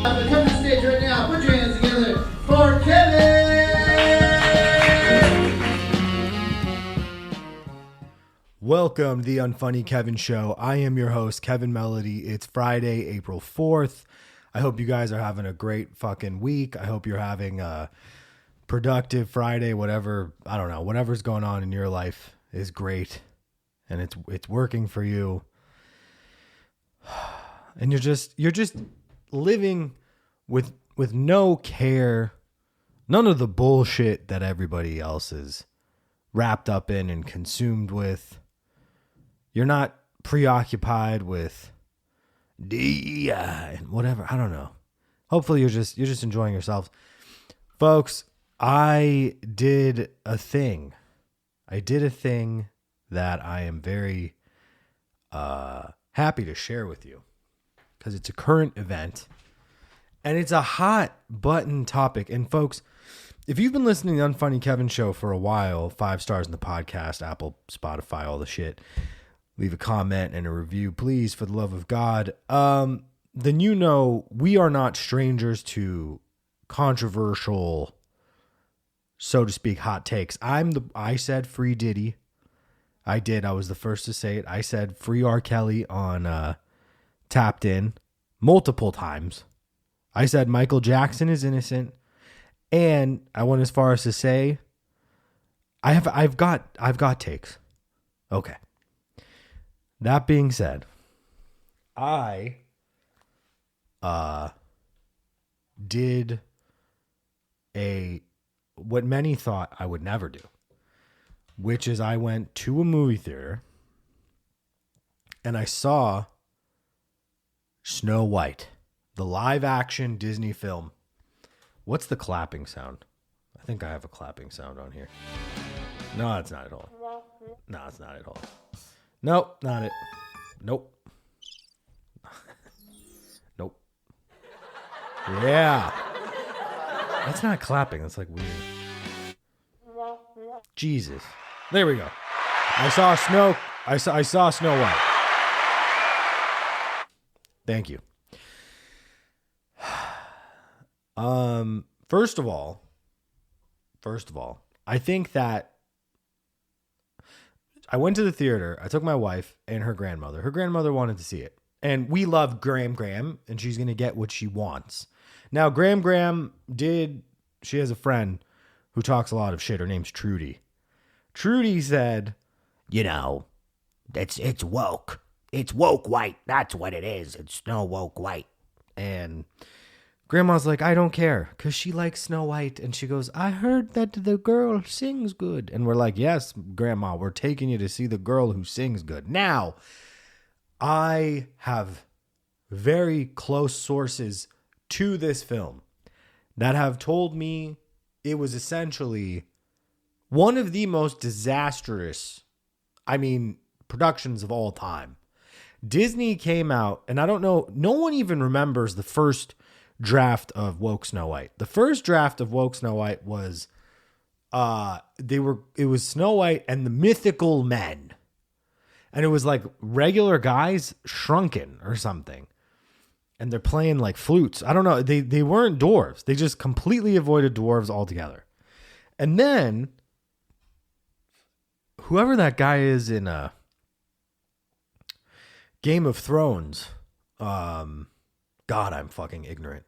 Come to the stage right now. Put your hands together for Kevin! Welcome to the Unfunny Kevin Show. I am your host, Kevin Melody. It's Friday, April 4th. I hope you guys are having a great fucking week. I hope you're having a productive Friday, whatever, I don't know, whatever's going on in your life is great and it's working for you. And you're just living with no care, none of the bullshit that everybody else is wrapped up in and consumed with. You're not preoccupied with and whatever. I don't know. Hopefully you're just enjoying yourselves. Folks, I did a thing that I am very happy to share with you because it's a current event and it's a hot button topic. And folks, if you've been listening to the Unfunny Kevin Show for a while, 5 stars in the podcast, Apple, Spotify, all the shit, leave a comment and a review, please, for the love of God. Then you know we are not strangers to controversial, so to speak, hot takes. I said free Diddy. I did. I was the first to say it. I said free R. Kelly on Tapped In multiple times. I said Michael Jackson is innocent. And I went as far as to say I've got takes. Okay. That being said, I did what many thought I would never do, which is I went to a movie theater and I saw SnWOKE, the live action Disney film. What's the clapping sound? I think I have a clapping sound on here. No, it's not at all. No, it's not at all. Nope, not it. Nope. Nope. Yeah. That's not clapping. That's like weird. Jesus. There we go. I saw SnWOKE. Thank you. First of all, I think that I went to the theater. I took my wife and her grandmother. Her grandmother wanted to see it. And we love Graham, and she's going to get what she wants. Now, Graham she has a friend who talks a lot of shit. Her name's Trudy. Trudy said, it's woke. It's woke white. That's what it is. It's SnWOKE white. And Grandma's like, I don't care, because she likes SnWOKE. And she goes, I heard that the girl sings good. And we're like, yes, Grandma, we're taking you to see the girl who sings good. Now, I have very close sources to this film that have told me it was essentially one of the most disastrous, productions of all time. Disney came out, and I don't know, no one even remembers the first draft of Woke SnWOKE. The first draft of Woke SnWOKE was it was SnWOKE and the Mythical Men. And it was like regular guys shrunken or something. And they're playing like flutes. I don't know. They weren't dwarves. They just completely avoided dwarves altogether. And then whoever that guy is in Game of Thrones, God, I'm fucking ignorant.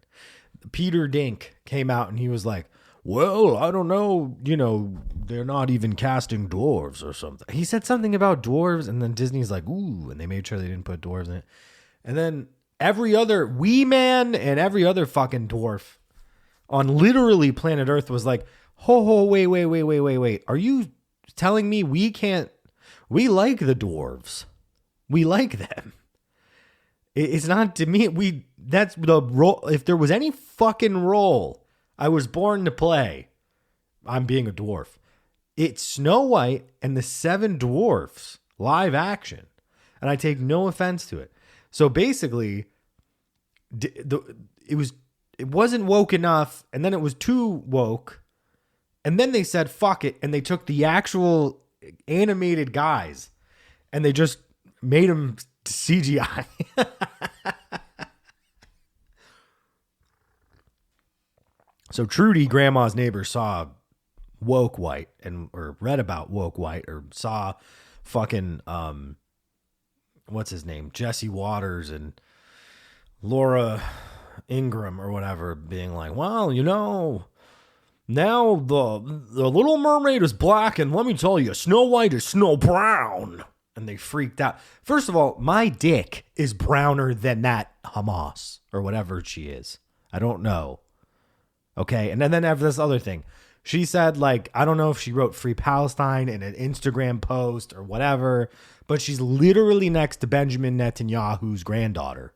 Peter Dink came out and he was like, well, I don't know, they're not even casting dwarves or something. He said something about dwarves, and then Disney's like, ooh, and they made sure they didn't put dwarves in it. And then every other wee man and every other fucking dwarf on literally planet Earth was like, wait. Are you telling me we like the dwarves? We like them. It's not to me. That's the role. If there was any fucking role I was born to play, I'm being a dwarf. It's SnWOKE and the 7 Dwarfs live action. And I take no offense to it. So basically, it wasn't woke enough, and then it was too woke, and then they said fuck it, and they took the actual animated guys and they just made them CGI. So Trudy, grandma's neighbor, saw Woke White or read about Woke White or saw fucking what's his name, Jesse Waters and Laura Ingraham or whatever being like, well, now the Little Mermaid is black, and let me tell you, Snow White is snow brown. And they freaked out. First of all, my dick is browner than that Hamas or whatever she is. I don't know. Okay, and then after this other thing, she said, like, I don't know if she wrote Free Palestine in an Instagram post or whatever, but she's literally next to Benjamin Netanyahu's granddaughter,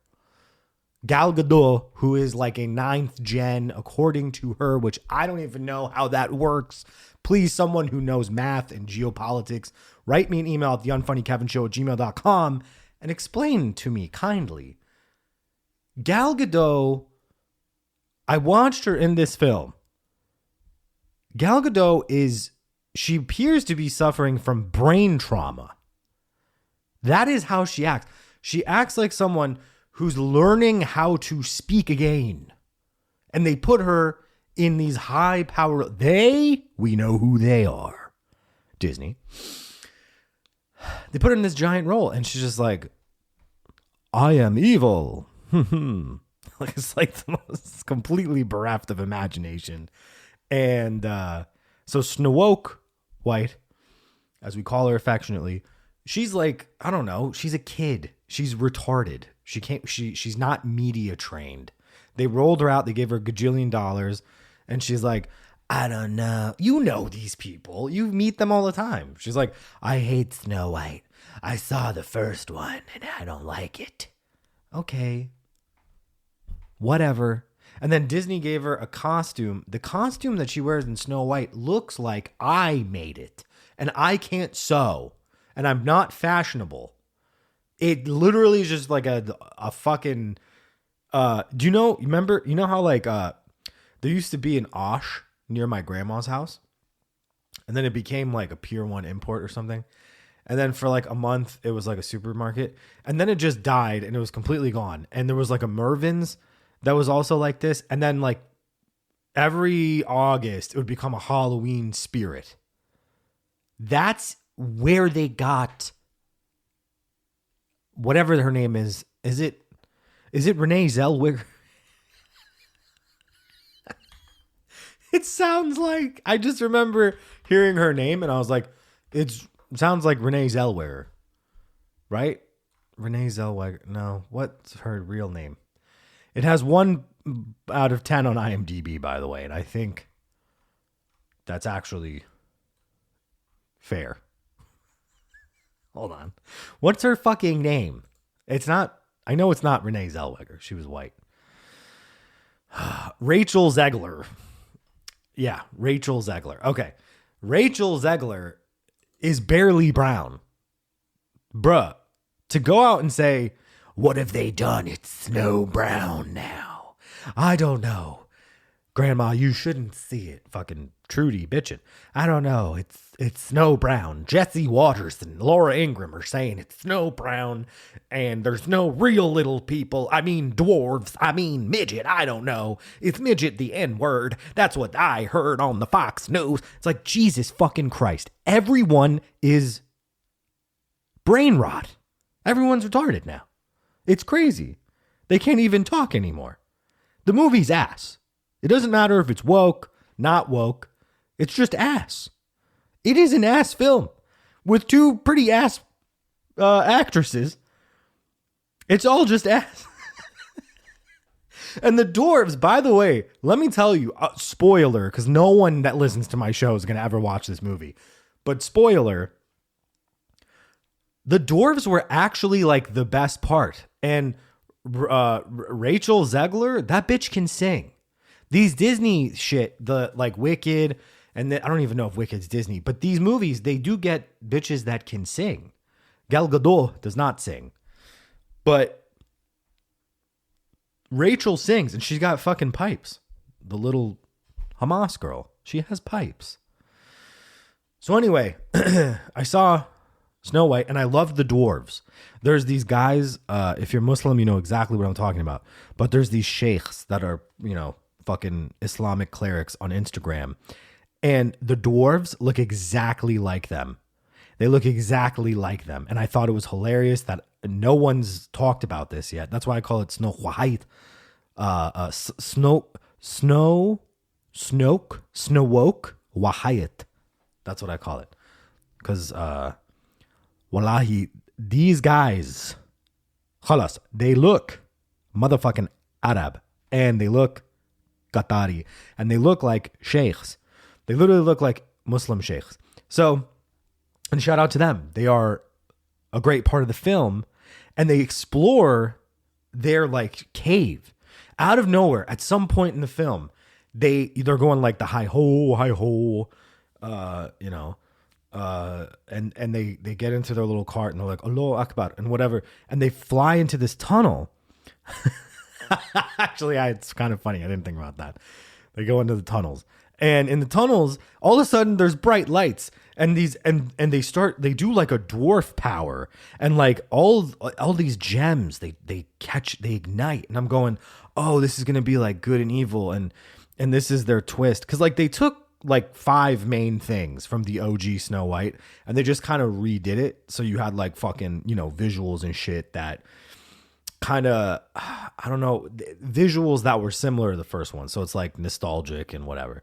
Gal Gadot, who is like a 9th gen, according to her, which I don't even know how that works. Please, someone who knows math and geopolitics, write me an email at TheUnfunnyKevinShow@gmail.com and explain to me kindly. Gal Gadot, I watched her in this film. Gal Gadot she appears to be suffering from brain trauma. That is how she acts. She acts like someone who's learning how to speak again. And they put her in these high power, we know who they are. Disney. They put her in this giant role and she's just like, I am evil. Like, it's like the most completely bereft of imagination. And so SnWOKE White, as we call her affectionately, she's like, I don't know, she's a kid. She's retarded. She's not media trained. They rolled her out, they gave her $1 gajillion, and she's like, I don't know. You know these people. You meet them all the time. She's like, I hate Snow White. I saw the first one and I don't like it. Okay. Whatever. And then Disney gave her a costume. The costume that she wears in Snow White looks like I made it. And I can't sew. And I'm not fashionable. It literally is just like a fucking... do you know how like there used to be an Osh near my grandma's house? And then it became like a Pier 1 import or something. And then for like a month, it was like a supermarket. And then it just died and it was completely gone. And there was like a Mervin's that was also like this. And then like every August, it would become a Halloween Spirit. That's where they got whatever her name is. Is it Renee Zellweger? It sounds like, I just remember hearing her name and I was like, it sounds like Renee Zellweger, right? Renee Zellweger. No, what's her real name? It has 1 out of 10 on IMDb, by the way. And I think that's actually fair. Hold on. What's her fucking name? I know it's not Renee Zellweger. She was white. Rachel Zegler. Yeah, Rachel Zegler. Okay. Rachel Zegler is barely brown. Bruh. To go out and say, what have they done? It's snow brown now. I don't know. Grandma, you shouldn't see it. Fucking Trudy bitching. I don't know. It's snow brown. Jesse Waters and Laura Ingraham are saying it's snow brown and there's no real little people. I mean dwarves. I mean midget. I don't know. It's midget the N-word. That's what I heard on the Fox News. It's like, Jesus fucking Christ. Everyone is brain rot. Everyone's retarded now. It's crazy. They can't even talk anymore. The movie's ass. It doesn't matter if it's woke, not woke. It's just ass. It is an ass film with 2 pretty ass actresses. It's all just ass. And the dwarves, by the way, let me tell you, spoiler, because no one that listens to my show is going to ever watch this movie. But spoiler, the dwarves were actually like the best part. And Rachel Zegler, that bitch can sing. These Disney shit, the like Wicked, and I don't even know if Wicked's Disney, but these movies, they do get bitches that can sing. Gal Gadot does not sing. But Rachel sings, and she's got fucking pipes. The little Hamas girl, she has pipes. So anyway, I saw Snow White, and I loved the dwarves. There's these guys, if you're Muslim, you know exactly what I'm talking about. But there's these sheikhs that are, fucking Islamic clerics on Instagram, and the dwarves look exactly like them. They look exactly like them. And I thought it was hilarious that no one's talked about this yet. That's why I call it SnWOKE. SnWOKE Wahite. That's what I call it. Because, wallahi, these guys, khalas, they look motherfucking Arab. And they look Qatari. And they look like sheikhs. They literally look like Muslim sheikhs. So, and shout out to them. They are a great part of the film. And they explore their like cave. Out of nowhere, at some point in the film, they're going like the hi ho, and they get into their little cart and they're like, Allahu Akbar, and whatever. And they fly into this tunnel. Actually, it's kind of funny. I didn't think about that. They go into the tunnels. And in the tunnels, all of a sudden there's bright lights, and they do like a dwarf power, and like all these gems they ignite, and I'm going, oh, this is gonna be like good and evil, and this is their twist, because like they took like 5 main things from the OG Snow White, and they just kind of redid it, so you had like fucking visuals and shit that kind of, I don't know, visuals that were similar to the first one, so it's like nostalgic and whatever.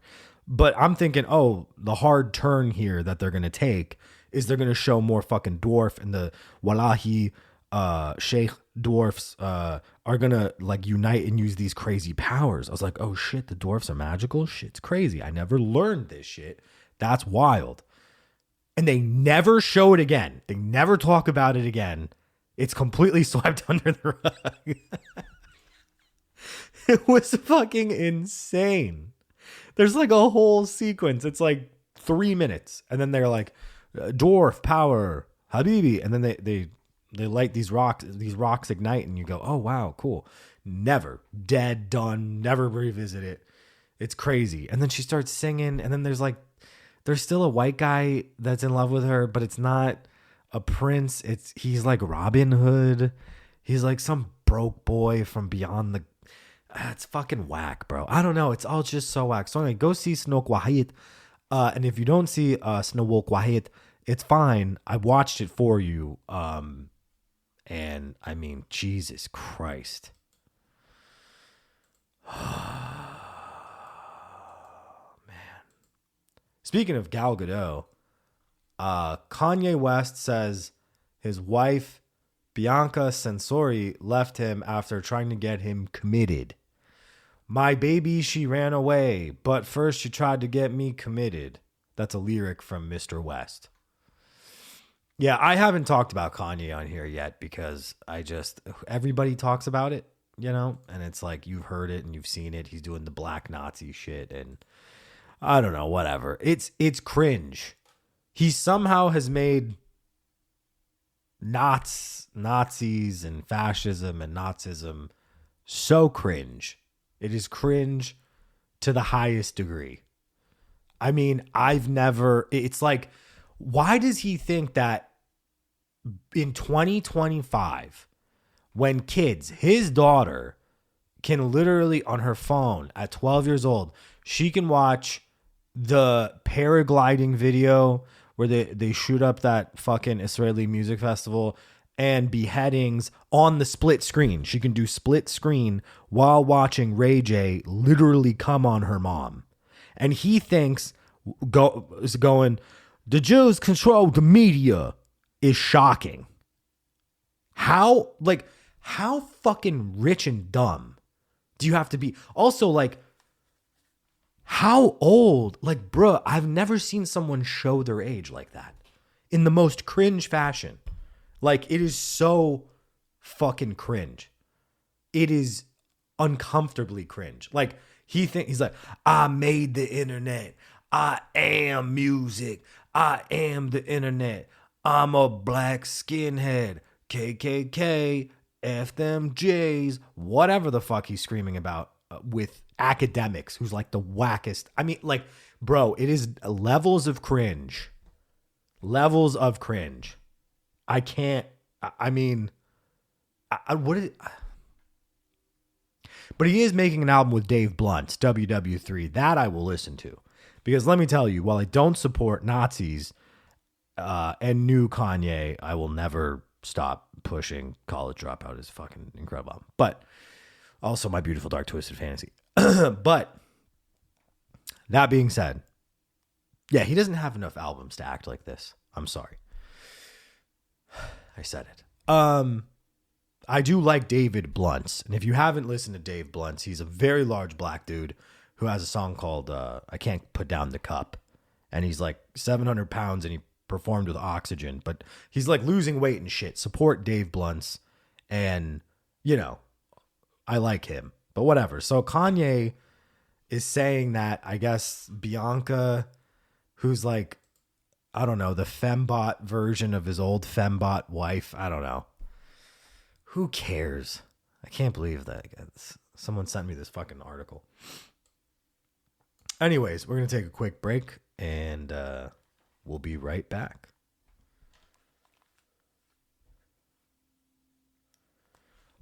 But I'm thinking, oh, the hard turn here that they're going to take is they're going to show more fucking dwarf, and the Wallahi Sheikh dwarfs are going to like unite and use these crazy powers. I was like, oh shit, the dwarfs are magical? Shit's crazy. I never learned this shit. That's wild. And they never show it again. They never talk about it again. It's completely swept under the rug. It was fucking insane. There's like a whole sequence. It's like 3 minutes. And then they're like, dwarf power, Habibi. And then they light these rocks ignite, and you go, oh, wow, cool. Never. Dead, done, never revisit it. It's crazy. And then she starts singing, and then there's still a white guy that's in love with her, but it's not a prince. He's like Robin Hood. He's like some broke boy from beyond the... It's fucking whack, bro. I don't know. It's all just so whack. So anyway, go see SnWOKE Wahite. And if you don't see SnWOKE Wahite, it's fine. I watched it for you. And I mean, Jesus Christ. Man. Speaking of Gal Gadot, Kanye West says his wife, Bianca Censori, left him after trying to get him committed. My baby, she ran away, but first she tried to get me committed. That's a lyric from Mr. West. Yeah, I haven't talked about Kanye on here yet because everybody talks about it, and it's like you've heard it and you've seen it. He's doing the black Nazi shit, and I don't know, whatever. It's cringe. He somehow has made Nazis and fascism and Nazism so cringe. It is cringe to the highest degree. I mean, it's like, why does he think that in 2025, when his daughter can literally on her phone at 12 years old, she can watch the paragliding video where they shoot up that fucking Israeli music festival and beheadings on the split screen. She can do split screen while watching Ray J literally come on her mom. And he thinks going, the Jews control the media is shocking. How fucking rich and dumb do you have to be? Also, like, how old? Like, bruh, I've never seen someone show their age like that in the most cringe fashion. Like, it is so fucking cringe. It is uncomfortably cringe. Like, he's like, I made the internet. I am music. I am the internet. I'm a black skinhead. KKK. F them J's. Whatever the fuck he's screaming about with academics, who's like the wackest. I mean, like, bro, it is levels of cringe. Levels of cringe. I can't. I mean, what is it? But he is making an album with Dave Blunt's WW3. That I will listen to. Because let me tell you, while I don't support Nazis and new Kanye, I will never stop pushing College Dropout. Is fucking incredible album. But also My Beautiful Dark Twisted Fantasy. But that being said, yeah, he doesn't have enough albums to act like this. I'm sorry. I said it. I do like David Blunt's. And if you haven't listened to Dave Blunt's, he's a very large black dude who has a song called I Can't Put Down the Cup. And he's like 700 pounds and he performed with oxygen. But he's like losing weight and shit. Support Dave Blunt's. And, you know, I like him. But whatever. So Kanye is saying that, I guess, Bianca, who's like, I don't know, the fembot version of his old fembot wife. I don't know. Who cares? I can't believe that. Someone sent me this fucking article. Anyways, we're going to take a quick break and we'll be right back.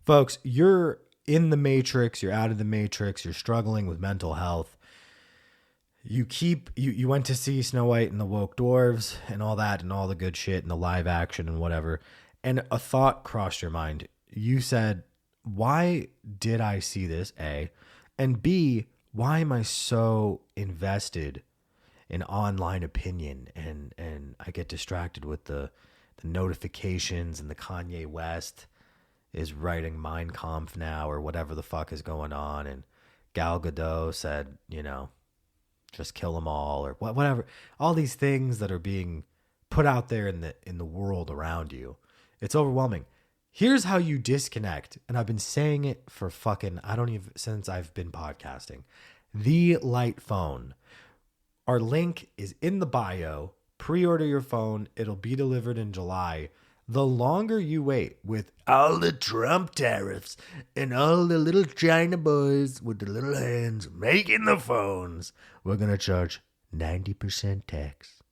Folks, you're in the matrix, you're out of the matrix, you're struggling with mental health. You went to see Snow White and the Woke Dwarves and all that and all the good shit and the live action and whatever. And a thought crossed your mind. You said, why did I see this, A? And B, why am I so invested in online opinion? And I get distracted with the notifications and the Kanye West is writing Mein Kampf now or whatever the fuck is going on. And Gal Gadot said, you know, just kill them all or whatever. All these things that are being put out there in the world around you. It's overwhelming. Here's how you disconnect. And I've been saying it for fucking, since I've been podcasting. The Light Phone. Our link is in the bio. Pre-order your phone. It'll be delivered in July. The longer you wait with all the Trump tariffs and all the little China boys with the little hands making the phones, we're going to charge 90% tax.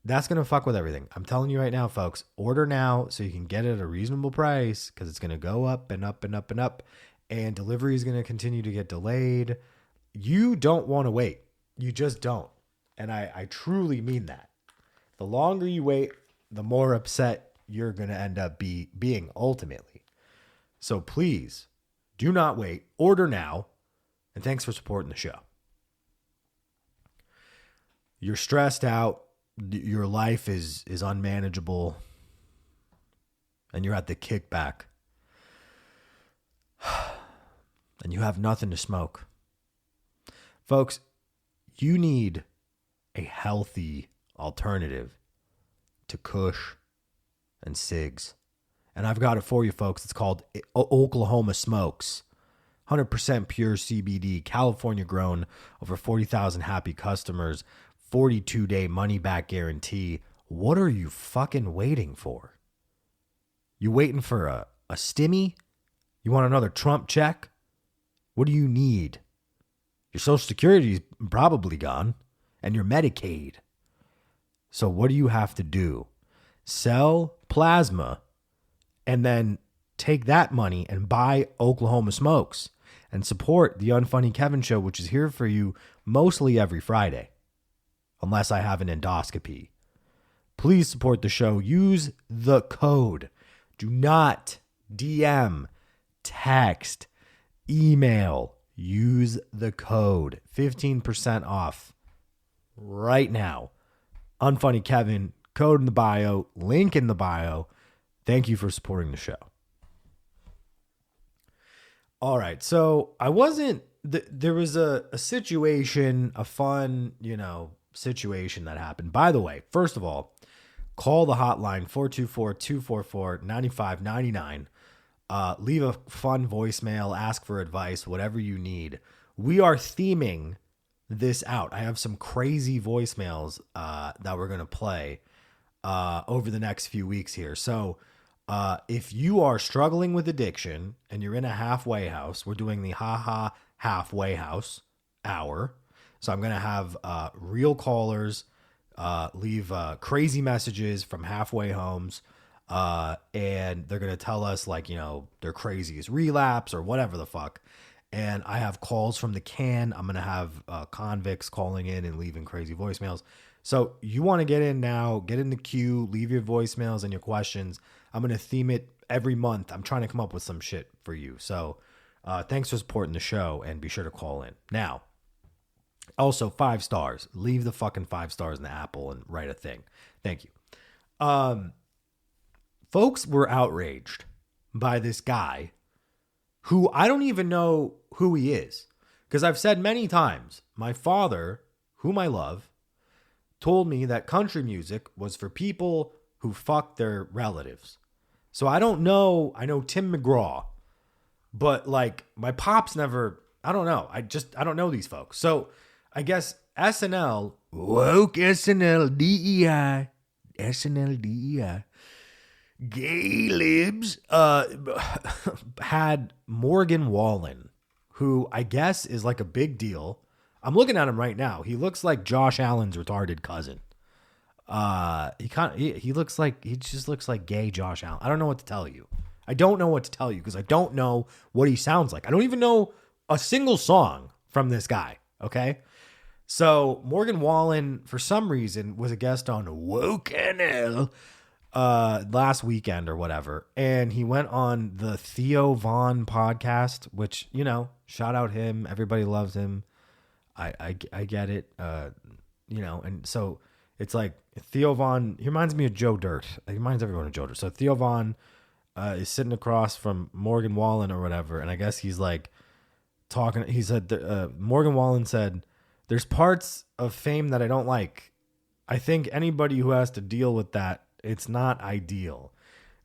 That's going to fuck with everything. I'm telling you right now, folks, order now so you can get it at a reasonable price because it's going to go up and up and up and up. And delivery is going to continue to get delayed. You don't want to wait. You just don't. And I truly mean that. The longer you wait, the more upset you're going to end up being ultimately. So please do not wait. Order now. And thanks for supporting the show. You're stressed out. Your life is unmanageable. And you're at the kickback. And you have nothing to smoke. Folks, you need a healthy alternative to Kush and cigs. And I've got it for you, folks. It's called Oklahoma Smokes. 100% pure CBD, California grown, over 40,000 happy customers, 42-day money-back guarantee. What are you fucking waiting for? You waiting for a stimmy? You want another Trump check? What do you need? Your Social Security is probably gone, and your Medicaid. So what do you have to do? Sell plasma and then take that money and buy Oklahoma Smokes and support the Unfunny Kevin Show, which is here for you mostly every Friday, unless I have an endoscopy. Please support the show. Use the code. Do not DM, text, email. Use the code. 15% off right now. Unfunny Kevin, code in the bio, link in the bio. Thank you for supporting the show. All right, so I wasn't, there was a situation, a fun, situation that happened. By the way, first of all, call the hotline 424-244-9599. Leave a fun voicemail, ask for advice, whatever you need. We are theming this out. I have some crazy voicemails that we're going to play over the next few weeks here. So if you are struggling with addiction and you're in a halfway house, we're doing the halfway house hour. So I'm going to have real callers leave crazy messages from halfway homes. And they're going to tell us like, you know, their craziest relapse or whatever the fuck. And I have calls from the can. I'm going to have convicts calling in and leaving crazy voicemails. So you want to get in now, get in the queue, leave your voicemails and your questions. I'm going to theme it every month. I'm trying to come up with some shit for you. So thanks for supporting the show and be sure to call in. Now, also 5 stars. Leave the fucking 5 stars in the Apple and write a thing. Thank you. Folks were outraged by this guy who I don't even know who he is. Because I've said many times, my father, whom I love, told me that country music was for people who fuck their relatives. So I don't know. I know Tim McGraw, but like my pops never, I don't know. I don't know these folks. So I guess SNL, woke SNL DEI, SNL DEI, gay libs, had Morgan Wallen, who I guess is like a big deal. I'm looking at him right now. He looks like Josh Allen's retarded cousin. He just looks like gay Josh Allen. I don't know what to tell you. I don't know what to tell you because I don't know what he sounds like. I don't even know a single song from this guy. Okay. So Morgan Wallen, for some reason, was a guest on Woke NL last weekend or whatever. And he went on the Theo Von podcast, which, you know, shout out him. Everybody loves him. I get it. You know, and so it's like Theo Von, he reminds me of Joe Dirt. He reminds everyone of Joe Dirt. So Theo Von is sitting across from Morgan Wallen or whatever. And I guess he's like talking. He said, Morgan Wallen said, there's parts of fame that I don't like. I think anybody who has to deal with that, it's not ideal.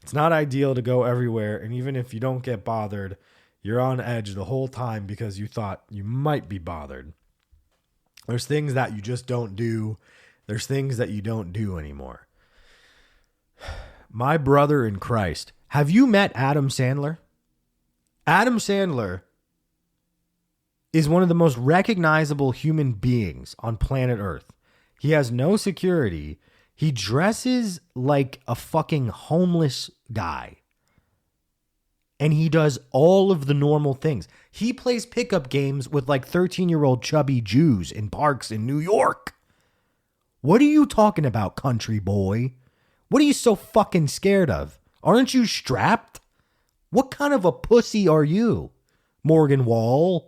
It's not ideal to go everywhere. And even if you don't get bothered, you're on edge the whole time because you thought you might be bothered. There's things that you just don't do. There's things that you don't do anymore. My brother in Christ. Have you met Adam Sandler? Adam Sandler is one of the most recognizable human beings on planet Earth. He has no security. He dresses like a fucking homeless guy. And he does all of the normal things. He plays pickup games with like 13-year-old chubby Jews in parks in New York. What are you talking about, country boy? What are you so fucking scared of? Aren't you strapped? What kind of a pussy are you, Morgan Wallen?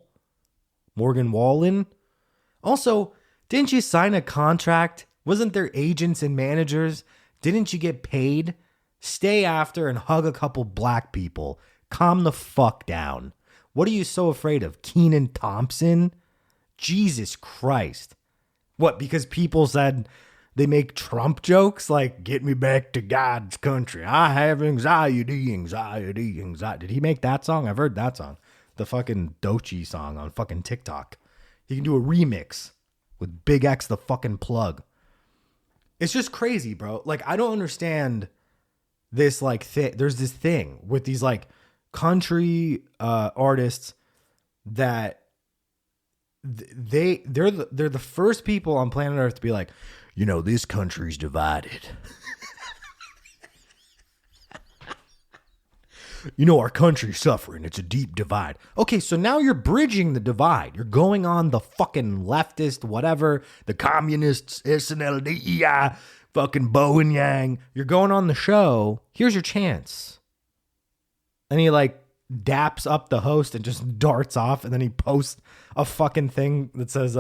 Also, didn't you sign a contract? Wasn't there agents and managers? Didn't you get paid? Stay after and hug a couple black people. Calm the fuck down. What are you so afraid of? Kenan Thompson? Jesus Christ. What, because people said they make Trump jokes like, get me back to God's country. I have anxiety. Did he make that song? I've heard that song. The fucking Doechii song on fucking TikTok. He can do a remix with Big X the fucking plug. It's just crazy, bro. Like, I don't understand this, like, there's this thing with these, like, country artists that they're the first people on planet Earth to be like, you know, this country's divided. You know, our country's suffering. It's a deep divide. Okay, so now you're bridging the divide. You're going on the fucking leftist, whatever, the communists, SNL, DEI, fucking Bo and Yang. You're going on the show. Here's your chance. And he like daps up the host and just darts off. And then he posts a fucking thing that says,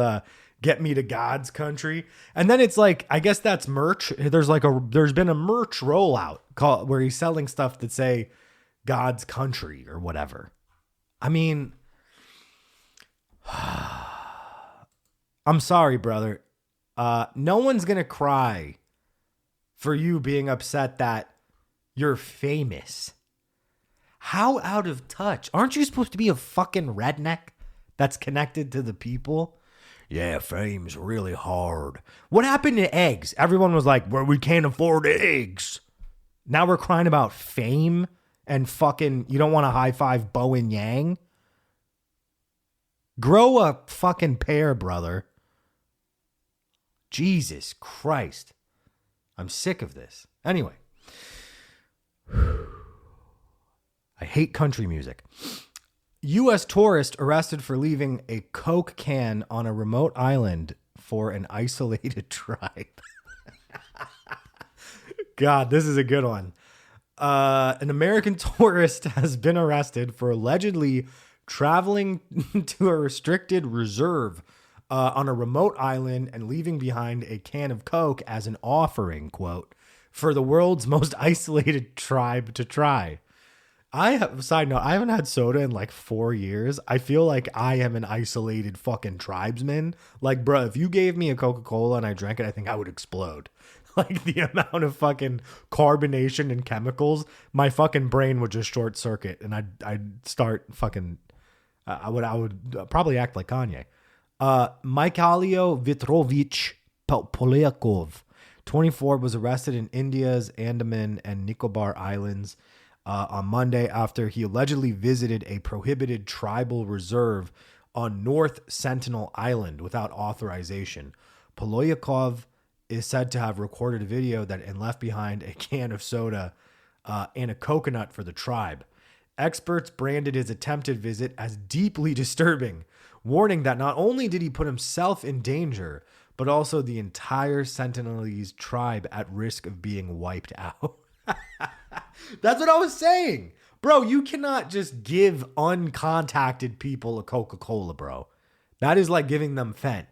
get me to God's country. And then it's like, I guess that's merch. There's been a merch rollout where he's selling stuff that say God's country or whatever. I mean, I'm sorry, brother. No one's going to cry for you being upset that you're famous. How out of touch? Aren't you supposed to be a fucking redneck that's connected to the people? Yeah, fame's really hard. What happened to eggs? Everyone was like, well, we can't afford eggs. Now we're crying about fame and fucking, you don't want to high five Bo and Yang? Grow a fucking pair, brother. Jesus Christ. I'm sick of this. Anyway. I hate country music. U.S. tourist arrested for leaving a Coke can on a remote island for an isolated tribe. God, this is a good one. An American tourist has been arrested for allegedly traveling to a restricted reserve on a remote island and leaving behind a can of Coke as an offering, quote, for the world's most isolated tribe to try. Side note, I haven't had soda in like 4 years. I feel like I am an isolated fucking tribesman. Like, bro, if you gave me a Coca-Cola and I drank it, I think I would explode. Like the amount of fucking carbonation and chemicals, my fucking brain would just short circuit and I'd start fucking, I would probably act like Kanye. Mikhailo Vitrovich Polyakov, 24, was arrested in India's Andaman and Nicobar Islands on Monday after he allegedly visited a prohibited tribal reserve on North Sentinel Island without authorization. Polyakov is said to have recorded a video and left behind a can of soda and a coconut for the tribe. Experts branded his attempted visit as deeply disturbing, warning that not only did he put himself in danger, but also the entire Sentinelese tribe at risk of being wiped out. That's what I was saying. Bro, you cannot just give uncontacted people a Coca-Cola, bro. That is like giving them Fent.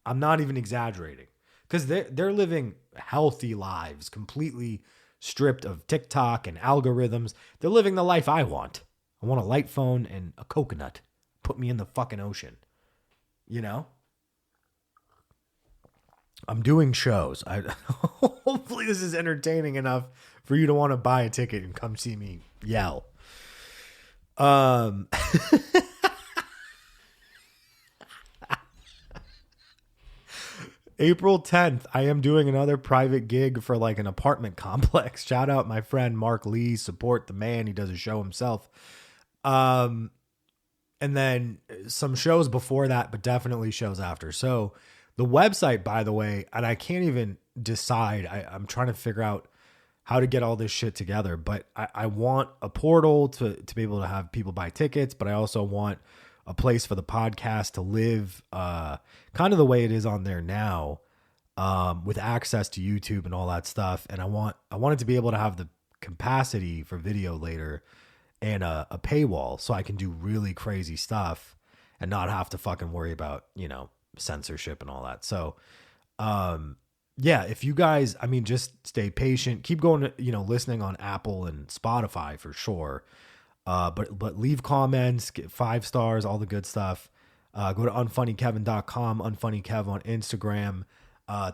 I'm not even exaggerating. Because they're living healthy lives, completely stripped of TikTok and algorithms. They're living the life I want. I want a light phone and a coconut. Put me in the fucking ocean. You know? I'm doing shows. Hopefully this is entertaining enough for you to want to buy a ticket and come see me yell. April 10th, I am doing another private gig for like an apartment complex. Shout out my friend Mark Lee. Support the man. He does a show himself. And then some shows before that, but definitely shows after. So the website, by the way, and I can't even decide. I'm trying to figure out how to get all this shit together. But I want a portal to be able to have people buy tickets, but I also want a place for the podcast to live kind of the way it is on there now, with access to YouTube and all that stuff. And I want it to be able to have the capacity for video later and a paywall so I can do really crazy stuff and not have to fucking worry about, censorship and all that. So, yeah, if you guys, just stay patient, keep going, listening on Apple and Spotify for sure. But leave comments, get 5 stars, all the good stuff. Go to unfunnykevin.com, unfunnykev on Instagram.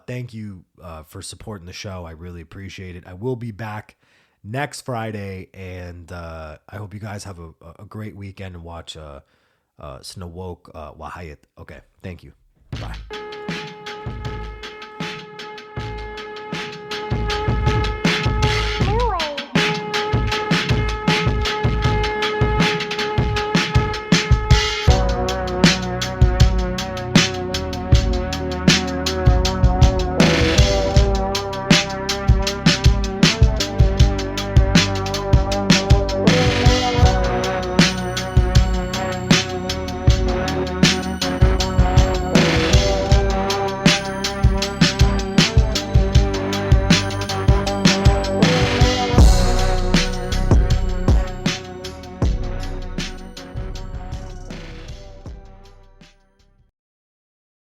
Thank you for supporting the show. I really appreciate it. I will be back next Friday, and I hope you guys have a great weekend and watch SnWOKE Wahite. Okay, thank you. Bye.